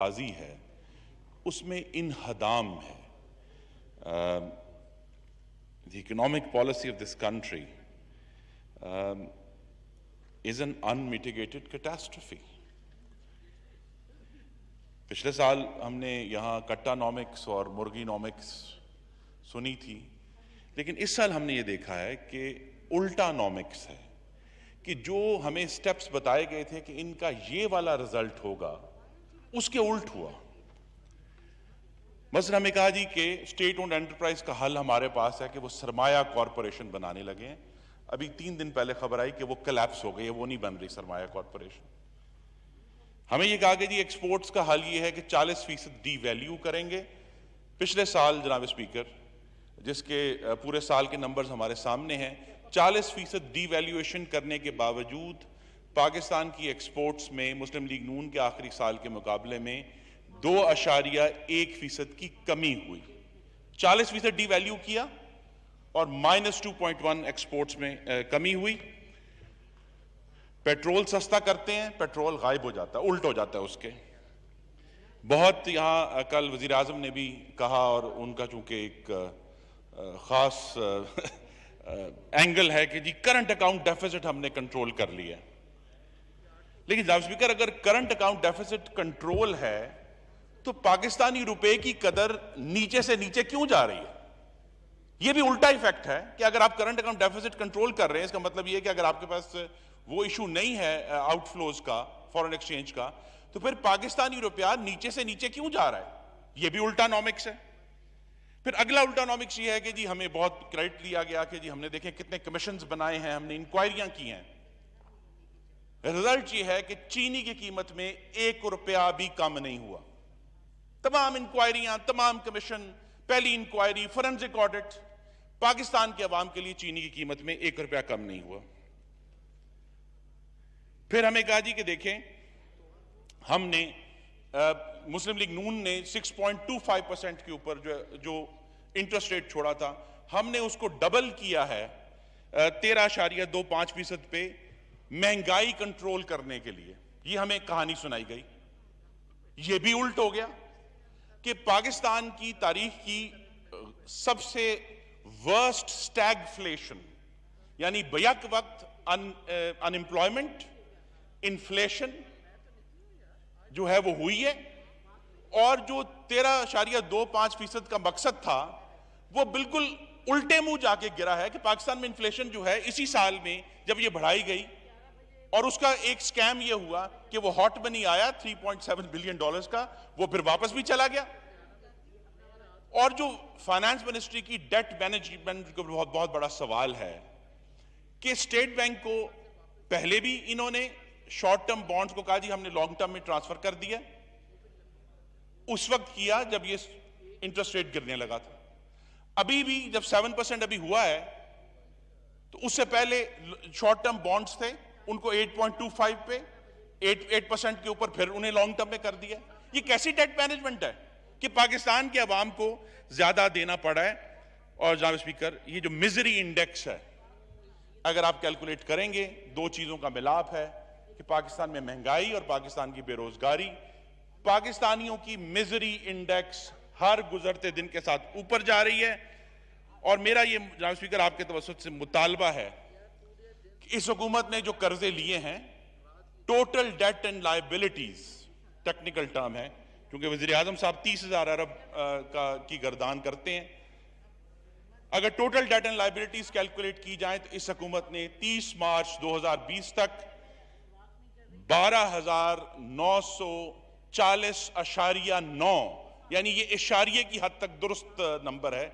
बाजी है उसमें इन हदाम है। The economic policy of this country is an unmitigated catastrophe. पिछले साल हमने यहाँ कट्टानॉमिक्स और मुर्गीनॉमिक्स सुनी थी, लेकिन इस साल हमने ये देखा है कि उल्टानॉमिक्स है कि जो हमें स्टेप्स बताए गए थे कि इनका ये वाला रिजल्ट होगा, उसके उल्ट हुआ। मसलन हमें कहा जी कि स्टेट ओन्ड एंटरप्राइज का हल हमारे पास है कि वो सरमाया कॉरपोरेशन बनाने लगे हैं। अभी 3 दिन पहले खबर आई कि वो कोलैप्स हो गई, वो नहीं बन रही सरमाया कॉरपोरेशन। हमें ये कहा कि जी एक्सपोर्ट्स का हल ये है कि 40% डी वैल्यू करेंगे। पिछले साल जनाब स्पीकर, जिसके पूरे साल के नंबर्स हमारे सामने हैं, 40% डी वैल्यूएशन करने के बावजूद पाकिस्तान की एक्सपोर्ट्स में मुस्लिम लीग नून के आखिरी साल के मुकाबले में 2.1% की कमी हुई। 40% डी वैल्यू किया और -2.1 एक्सपोर्ट्स में कमी हुई। पेट्रोल सस्ता करते हैं, पेट्रोल गायब हो जाता है, उल्ट हो जाता है उसके। बहुत यहां कल वजीर आजम ने भी कहा, और उनका चूंकि एक खास एंगल है कि जी करंट अकाउंट डेफिसिट हमने कंट्रोल कर लिया। लेकिन जनाब स्पीकर, अगर करंट अकाउंट डेफिसिट कंट्रोल है तो पाकिस्तानी रुपए की कदर नीचे से नीचे क्यों जा रही है? यह भी उल्टा इफेक्ट है कि अगर आप करंट अकाउंट डेफिसिट कंट्रोल कर रहे हैं, इसका मतलब यह है कि अगर आपके पास वो इशू नहीं है आउटफ्लोज का, फॉरेन एक्सचेंज का, तो फिर पाकिस्तानी रुपया नीचे से नीचे क्यों जा रहा है? यह भी उल्टानॉमिक्स है। फिर अगला उल्टानॉमिक्स यह है कि जी हमें बहुत क्रेडिट लिया गया कि जी हमने देखें कितने कमीशंस बनाए हैं, हमने इंक्वायरियां की हैं। रिजल्ट यह है कि चीनी की कीमत में 1 रुपया भी कम नहीं हुआ। तमाम इंक्वायरियां, तमाम कमीशन, पहली इंक्वायरी, फोरेंसिक ऑडिट, पाकिस्तान के अवाम के लिए चीनी की कीमत में 1 रुपया कम नहीं हुआ। फिर हमें कहा जी कि देखें, हमने मुस्लिम लीग नून ने 6.25% के ऊपर जो इंटरेस्ट रेट छोड़ा था, हमने उसको डबल किया है 13.25% पे, महंगाई कंट्रोल करने के लिए। ये हमें कहानी सुनाई गई। ये भी उल्ट हो गया कि पाकिस्तान की तारीख की सबसे वर्स्ट स्टैगफ्लेशन, यानी बैक वक्त अनएम्प्लॉयमेंट, इन्फ्लेशन जो है वो हुई है, और जो 13.25% का मकसद था वो बिल्कुल उल्टे मुंह जाके गिरा है कि पाकिस्तान में इन्फ्लेशन जो है इसी साल में जब ये बढ़ाई गई, और उसका एक स्कैम ये हुआ कि वो हॉट मनी आया $3.7 बिलियन का, वो फिर वापस भी चला गया। और जो फाइनेंस मिनिस्ट्री की डेट मैनेजमेंट का बहुत बड़ा सवाल है कि स्टेट बैंक को पहले भी इन्होंने शॉर्ट टर्म बॉन्ड्स को कहा जी हमने लॉन्ग टर्म में ट्रांसफर कर दिया, उस वक्त किया जब ये इंटरेस्ट रेट गिरने लगा था। अभी भी जब 7% अभी हुआ है, तो उससे पहले शॉर्ट टर्म बॉन्ड्स थे, उनको 8.25 पे 8% के ऊपर फिर उन्हें लॉन्ग टर्म में कर दिया। ये कैसी डेट मैनेजमेंट है कि पाकिस्तान के अवाम को ज्यादा देना पड़ा है? और जनाब स्पीकर, ये जो मिजरी इंडेक्स है, अगर आप कैलकुलेट करेंगे, 2 चीजों का मिलाप है कि पाकिस्तान में महंगाई और पाकिस्तान की बेरोजगारी। पाकिस्तानियों की मिजरी इंडेक्स हर गुजरते दिन के साथ ऊपर जा रही है। और मेरा ये जनाब स्पीकर आपके तवज्जुह से मुतालबा है कि इस हुकूमत ने जो कर्जे लिए हैं, total date and liabilities technical term है, क्योंकि वजीर आजम साहब 30,000 अरब की गर्दान करते हैं। अगर total date and liabilities calculate की जाए तो इस हुकूमत ने 30 मार्च 2020 तक 12,940.9, यानी ये इशारिये की हद तक दुरुस्त नंबर है,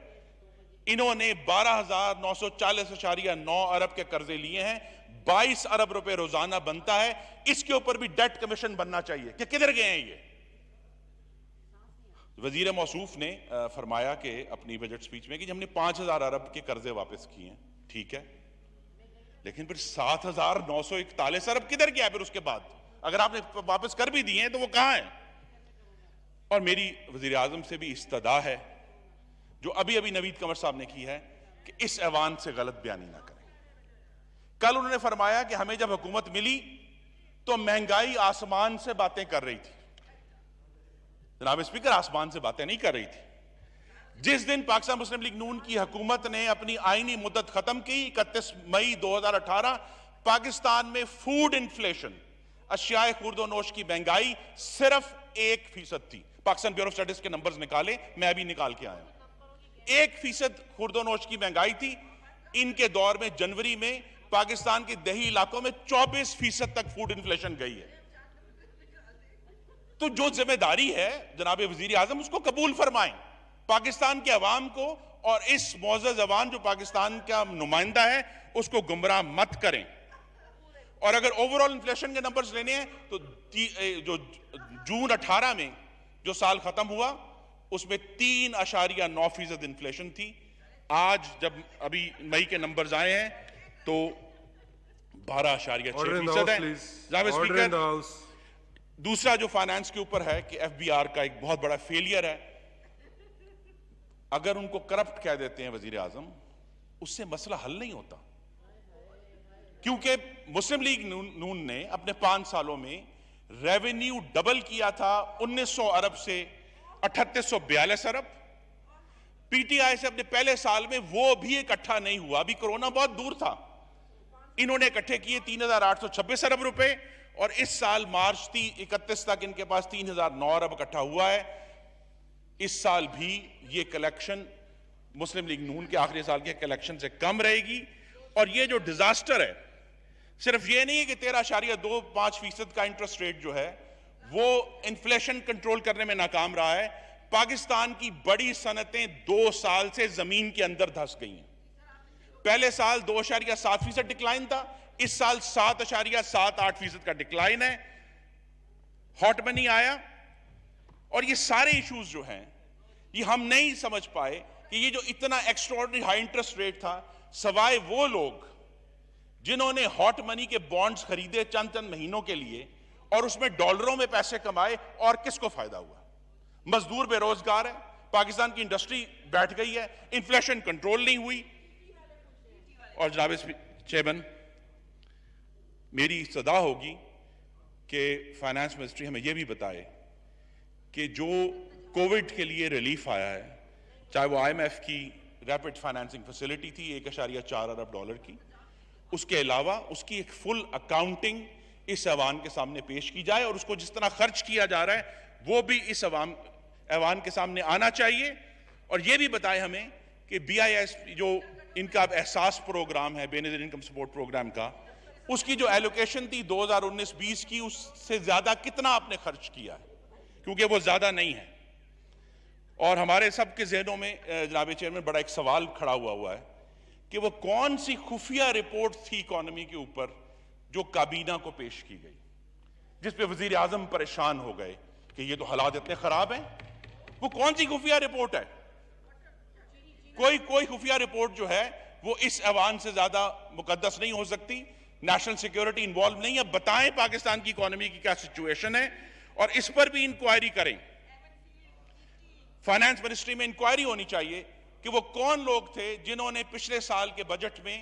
इन्होंने 12,940.9 अरब के कर्जे लिए हैं। 22 अरब रुपए रोजाना बनता है। इसके ऊपर भी डेट कमीशन बनना चाहिए कि किधर गए हैं ये। वजीर मौसूफ ने फरमाया कि अपनी बजट स्पीच में कि हमने 5,000 अरब के कर्जे वापस किए हैं, ठीक है, लेकिन फिर 7,941 अरब किधर गया? फिर उसके बाद अगर आपने वापस कर भी दिए हैं तो वो कहां है? और मेरी वजीर आजम से भी इस्तदा है, जो अभी अभी नवीद कंवर साहब ने की है, कि इस ऐवान से गलत बयानी ना करें। कल उन्होंने फरमाया कि हमें जब हुकूमत मिली तो महंगाई आसमान से बातें कर रही थी। जनाब स्पीकर आसमान से बातें नहीं कर रही थी। जिस दिन पाकिस्तान मुस्लिम लीग नून की हुकूमत ने अपनी आईनी मुद्दत खत्म की 31 मई 2018, पाकिस्तान में फूड इन्फ्लेशन, अशियाए खुर्दोनोश की महंगाई सिर्फ 1% थी। पाकिस्तान ब्यूरो ऑफ स्टडीज के नंबर्स निकाले, मैं अभी निकाल के आया। 1% खुर्दोनोश की महंगाई थी। इनके दौर में जनवरी में पाकिस्तान के दही इलाकों में 24% तक फूड इन्फ्लेशन गई है। तो जो जिम्मेदारी है जनाब वजीर आजम, उसको कबूल फरमाएं पाकिस्तान के अवाम को, और इस मौजूद जवान जो पाकिस्तान का नुमाइंदा है उसको गुमराह मत करें। और अगर ओवरऑल इन्फ्लेशन के नंबर्स लेने हैं तो जो जून 18 में जो साल खत्म हुआ उसमें 3.9% इन्फ्लेशन थी। आज जब अभी मई के नंबर्स आए हैं तो 12.6% है। स्पीकर, दूसरा जो फाइनेंस के ऊपर है कि एफबीआर का एक बहुत बड़ा फेलियर है। अगर उनको करप्ट कह देते हैं वजीर आजम, उससे मसला हल नहीं होता, क्योंकि मुस्लिम लीग नून ने अपने 5 सालों में रेवेन्यू डबल किया था 1900 अरब से 3842 अरब। पीटीआई से अपने पहले साल में वो भी इकट्ठा नहीं हुआ, अभी कोरोना बहुत दूर था। इन्होंने इकट्ठे किए 3826 अरब रुपए, और इस साल मार्च 31 तक इनके पास 3009 अरब इकट्ठा हुआ है। इस साल भी ये कलेक्शन मुस्लिम लीग नून के आखिरी साल के कलेक्शन से कम रहेगी। और ये जो डिजास्टर है, सिर्फ ये नहीं है कि 13.25% का इंटरेस्ट रेट जो है वो इन्फ्लेशन कंट्रोल करने में नाकाम रहा है। पाकिस्तान की बड़ी सनतें 2 साल से जमीन के अंदर धंस गई हैं। पहले साल 2.7% डिक्लाइन था, इस साल 7.78% का डिक्लाइन है। हॉट मनी आया, और ये सारे इश्यूज जो हैं ये हम नहीं समझ पाए कि ये जो इतना एक्स्ट्राऑर्डिनरी हाई इंटरेस्ट रेट था, सवाए वो लोग जिन्होंने हॉट मनी के बॉन्ड्स खरीदे चंद महीनों के लिए और उसमें डॉलरों में पैसे कमाए, और किसको फायदा हुआ? मजदूर बेरोजगार है, पाकिस्तान की इंडस्ट्री बैठ गई है, इन्फ्लेशन कंट्रोल नहीं हुई। और जनाब चेयरमैन, मेरी सदा होगी कि फाइनेंस मिनिस्ट्री हमें यह भी बताए कि जो कोविड के लिए रिलीफ आया है, चाहे वो आईएमएफ की रैपिड फाइनेंसिंग फैसिलिटी थी 1.4 अरब डॉलर की, उसके अलावा उसकी एक फुल अकाउंटिंग इस ऐवान के सामने पेश की जाए, और उसको जिस तरह खर्च किया जा रहा है वो भी इस ऐवान के सामने आना चाहिए। और ये भी बताए हमें कि BIS जो इनका एहसास प्रोग्राम है, बेनजीर इनकम सपोर्ट प्रोग्राम का, उसकी जो एलोकेशन थी 2019-20 की, उससे ज्यादा कितना आपने खर्च किया है, क्योंकि वो ज्यादा नहीं है। और हमारे सबके जहनों में जनाब चेयरमैन बड़ा एक सवाल खड़ा हुआ है कि वो कौन सी खुफिया रिपोर्ट थी इकोनॉमी के ऊपर जो काबीना को पेश की गई, जिस पे वजीर आजम परेशान हो गए कि ये तो हालात इतने खराब हैं। वो कौन सी खुफिया रिपोर्ट है? कोई खुफिया रिपोर्ट जो है वो इस ऐवान से ज्यादा मुकद्दस नहीं हो सकती। नेशनल सिक्योरिटी इन्वॉल्व नहीं है। बताएं पाकिस्तान की इकोनॉमी की क्या सिचुएशन है, और इस पर भी इंक्वायरी करें। फाइनेंस मिनिस्ट्री में इंक्वायरी होनी चाहिए कि वो कौन लोग थे जिन्होंने पिछले साल के बजट में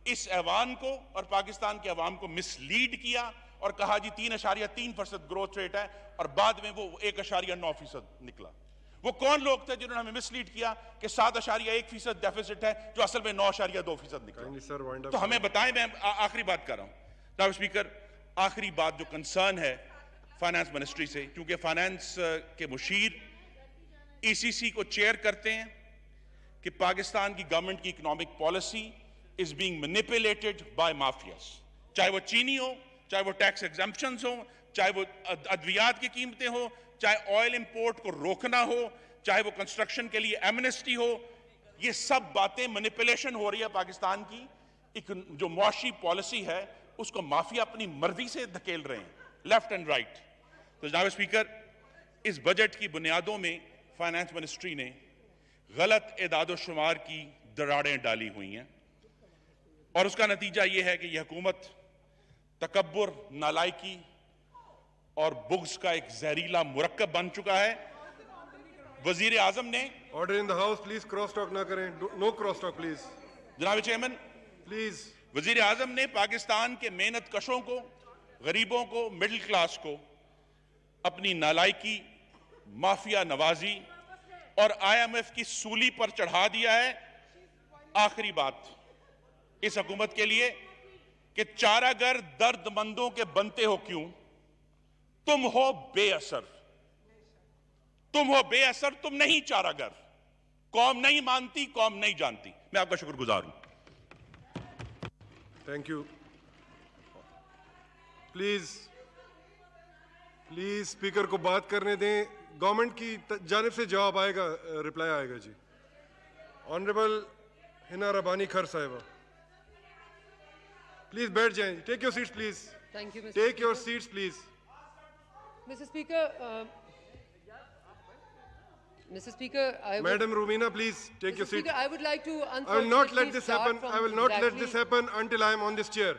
इस ऐवान को और पाकिस्तान के अवाम को मिसलीड किया और कहा जी 3.3% ग्रोथ रेट है, और बाद में वो 1.9% निकला। वो कौन लोग थे जिन्होंने हमें मिसलीड किया कि 7.1% डेफिसिट है, जो असल में 9.2% निकला। तो हमें बताएं। मैं आखिरी बात कर रहा हूं जनाब स्पीकर, आखिरी बात जो कंसर्न है फाइनेंस मिनिस्ट्री से, क्योंकि फाइनेंस के मुशीर ECC को चेयर करते हैं, कि पाकिस्तान की गवर्नमेंट की economic policy is being manipulated bye mafias, चाहे वो चीनी हो, चाहे वो टैक्स एग्जम्पशंस हो, चाहे वो अद्वियात की कीमतें हो, चाहे ऑयल इंपोर्ट को रोकना हो, चाहे वो कंस्ट्रक्शन के लिए एमनेस्टी हो। ये सब बातें मैनिपुलेशन हो रही है पाकिस्तान की। जो मुआशी पॉलिसी है उसको माफिया अपनी मर्जी से धकेल रहे हैं, लेफ्ट एंड राइट। तो जनाब स्पीकर, इस बजट की बुनियादों में फाइनेंस मिनिस्ट्री ने गलत एदाद शुमार की दरारें डाली हुई हैं, और उसका नतीजा यह है कि यह हुकूमत तकब्बुर, नालायकी और बुग्स का एक जहरीला मुरक्कब बन चुका है। वजीर आजम ने order in the house, please cross talk ना करें, नो क्रॉस टॉक प्लीज। जनाब चेयरमैन प्लीज, वजीर आजम ने पाकिस्तान के मेहनत कशों को, गरीबों को, मिडिल क्लास को अपनी नालायकी माफिया नवाजी और IMF की सूली पर चढ़ा दिया है। आखिरी बात इस हुकूमत के लिए कि चारागर दर्दमंदों के बनते हो क्यों? तुम हो बेअसर, तुम नहीं चारागर। कौम नहीं मानती, कौम नहीं जानती। मैं आपका शुक्रगुजार हूं। Thank you. प्लीज स्पीकर को बात करने दें। गवर्नमेंट की जानिब से जवाब आएगा, रिप्लाई आएगा जी। ऑनरेबल हिना रबानी खर साहिबा, प्लीज बैठ जाएं। Take your seats please. Thank you, Mr. Take your Speaker. Seats please. Mr. Speaker, Mr. Speaker, Madam Rumina, please take Mr. your seat. Speaker, I would like to I will not let unfortunately this start happen. from I will not let exactly- this happen until I am on this chair.